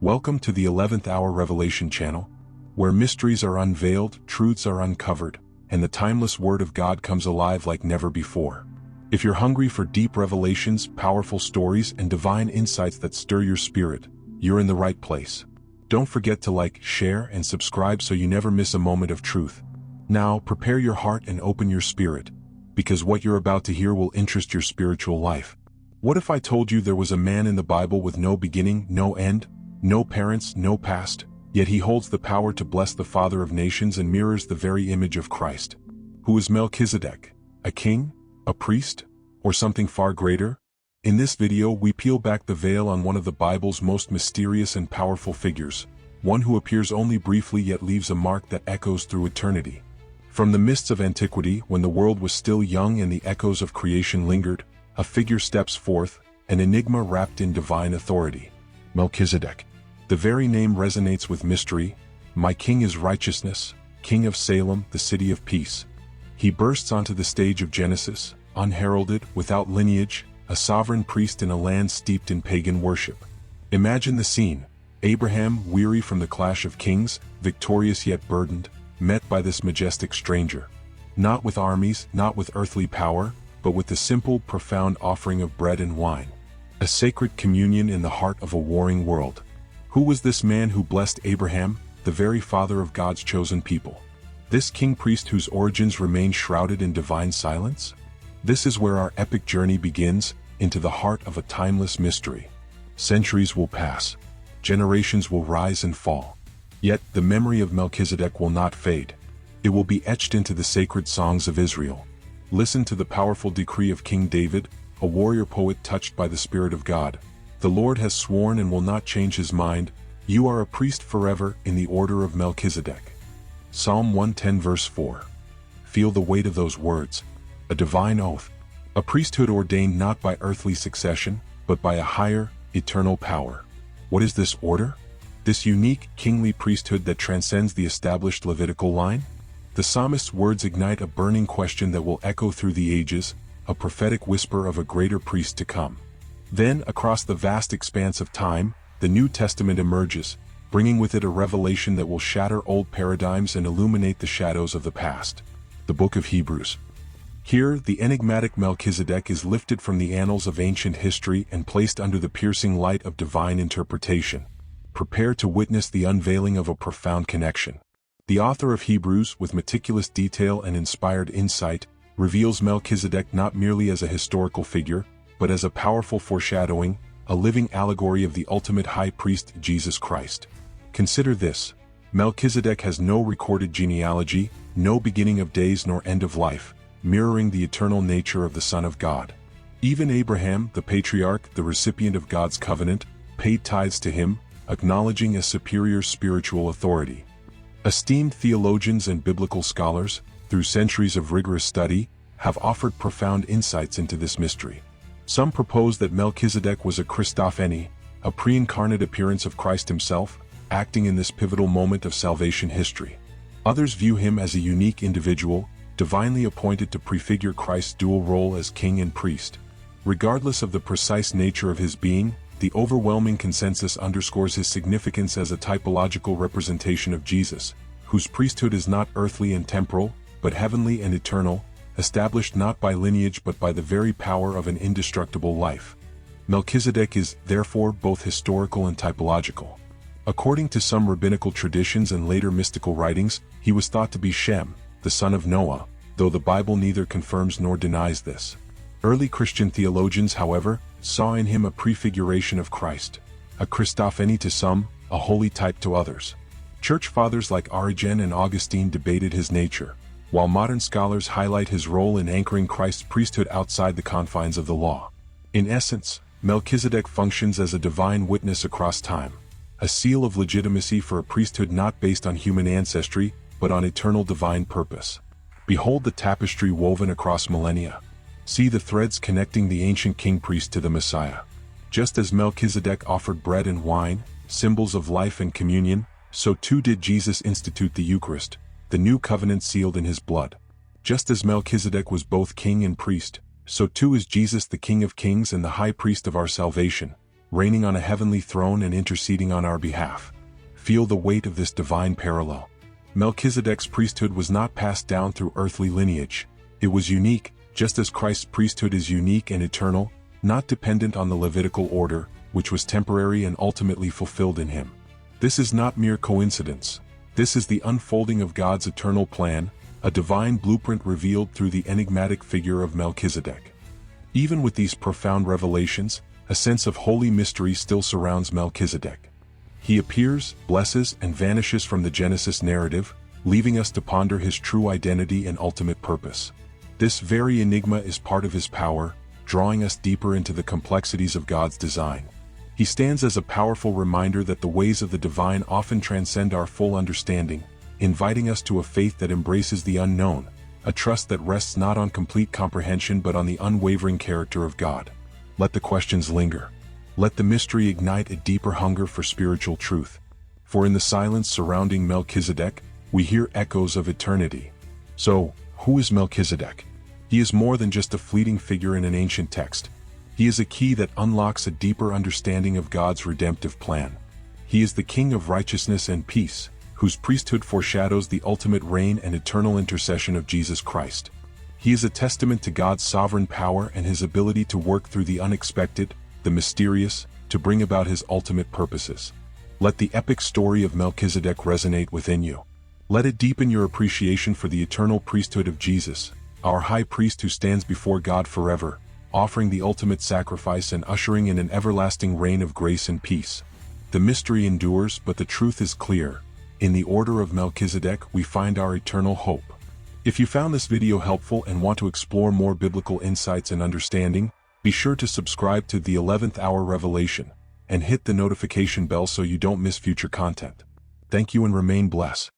Welcome to the 11th Hour Revelation channel, where mysteries are unveiled, truths are uncovered, and the timeless Word of God comes alive like never before. If you're hungry for deep revelations, powerful stories, and divine insights that stir your spirit, you're in the right place. Don't forget to like, share, and subscribe so you never miss a moment of truth. Now, prepare your heart and open your spirit, because what you're about to hear will interest your spiritual life. What if I told you there was a man in the Bible with no beginning, no end, no parents, no past, yet he holds the power to bless the Father of nations and mirrors the very image of Christ? Who is Melchizedek? A king? A priest? Or something far greater? In this video we peel back the veil on one of the Bible's most mysterious and powerful figures, one who appears only briefly yet leaves a mark that echoes through eternity. From the mists of antiquity, when the world was still young and the echoes of creation lingered, a figure steps forth, an enigma wrapped in divine authority. Melchizedek. The very name resonates with mystery. My king is righteousness, king of Salem, the city of peace. He bursts onto the stage of Genesis, unheralded, without lineage, a sovereign priest in a land steeped in pagan worship. Imagine the scene. Abraham, weary from the clash of kings, victorious yet burdened, met by this majestic stranger. Not with armies, not with earthly power, but with the simple, profound offering of bread and wine. A sacred communion in the heart of a warring world. Who was this man who blessed Abraham, the very father of God's chosen people? This king-priest whose origins remain shrouded in divine silence? This is where our epic journey begins, into the heart of a timeless mystery. Centuries will pass. Generations will rise and fall. Yet, the memory of Melchizedek will not fade. It will be etched into the sacred songs of Israel. Listen to the powerful decree of King David, a warrior poet touched by the Spirit of God. The Lord has sworn and will not change his mind. You are a priest forever in the order of Melchizedek. Psalm 110 verse 4. Feel the weight of those words. A divine oath. A priesthood ordained not by earthly succession, but by a higher, eternal power. What is this order? This unique, kingly priesthood that transcends the established Levitical line? The psalmist's words ignite a burning question that will echo through the ages, a prophetic whisper of a greater priest to come. Then, across the vast expanse of time, the New Testament emerges, bringing with it a revelation that will shatter old paradigms and illuminate the shadows of the past. The Book of Hebrews. Here, the enigmatic Melchizedek is lifted from the annals of ancient history and placed under the piercing light of divine interpretation. Prepare to witness the unveiling of a profound connection. The author of Hebrews, with meticulous detail and inspired insight, reveals Melchizedek not merely as a historical figure, but as a powerful foreshadowing, a living allegory of the ultimate high priest, Jesus Christ. Consider this. Melchizedek has no recorded genealogy, no beginning of days nor end of life, mirroring the eternal nature of the Son of God. Even Abraham, the patriarch, the recipient of God's covenant, paid tithes to him, acknowledging a superior spiritual authority. Esteemed theologians and biblical scholars, through centuries of rigorous study, have offered profound insights into this mystery. Some propose that Melchizedek was a Christophany, a pre-incarnate appearance of Christ himself, acting in this pivotal moment of salvation history. Others view him as a unique individual, divinely appointed to prefigure Christ's dual role as king and priest. Regardless of the precise nature of his being, the overwhelming consensus underscores his significance as a typological representation of Jesus, whose priesthood is not earthly and temporal, but heavenly and eternal, established not by lineage but by the very power of an indestructible life. Melchizedek is, therefore, both historical and typological. According to some rabbinical traditions and later mystical writings, he was thought to be Shem, the son of Noah, though the Bible neither confirms nor denies this. Early Christian theologians, however, saw in him a prefiguration of Christ, a Christophany to some, a holy type to others. Church fathers like Origen and Augustine debated his nature, while modern scholars highlight his role in anchoring Christ's priesthood outside the confines of the law. In essence, Melchizedek functions as a divine witness across time, a seal of legitimacy for a priesthood not based on human ancestry, but on eternal divine purpose. Behold the tapestry woven across millennia. See the threads connecting the ancient king-priest to the Messiah. Just as Melchizedek offered bread and wine, symbols of life and communion, so too did Jesus institute the Eucharist, the new covenant sealed in his blood. Just as Melchizedek was both king and priest, so too is Jesus the King of Kings and the high priest of our salvation, reigning on a heavenly throne and interceding on our behalf. Feel the weight of this divine parallel. Melchizedek's priesthood was not passed down through earthly lineage. It was unique, just as Christ's priesthood is unique and eternal, not dependent on the Levitical order, which was temporary and ultimately fulfilled in him. This is not mere coincidence. This is the unfolding of God's eternal plan, a divine blueprint revealed through the enigmatic figure of Melchizedek. Even with these profound revelations, a sense of holy mystery still surrounds Melchizedek. He appears, blesses, and vanishes from the Genesis narrative, leaving us to ponder his true identity and ultimate purpose. This very enigma is part of his power, drawing us deeper into the complexities of God's design. He stands as a powerful reminder that the ways of the divine often transcend our full understanding, inviting us to a faith that embraces the unknown, a trust that rests not on complete comprehension but on the unwavering character of God. Let the questions linger. Let the mystery ignite a deeper hunger for spiritual truth. For in the silence surrounding Melchizedek, we hear echoes of eternity. So, who is Melchizedek? He is more than just a fleeting figure in an ancient text. He is a key that unlocks a deeper understanding of God's redemptive plan. He is the King of righteousness and peace, whose priesthood foreshadows the ultimate reign and eternal intercession of Jesus Christ. He is a testament to God's sovereign power and his ability to work through the unexpected, the mysterious, to bring about his ultimate purposes. Let the epic story of Melchizedek resonate within you. Let it deepen your appreciation for the eternal priesthood of Jesus, our high priest who stands before God forever, offering the ultimate sacrifice and ushering in an everlasting reign of grace and peace. The mystery endures, but the truth is clear. In the order of Melchizedek, we find our eternal hope. If you found this video helpful and want to explore more biblical insights and understanding, be sure to subscribe to the 11th Hour Revelation, and hit the notification bell so you don't miss future content. Thank you and remain blessed.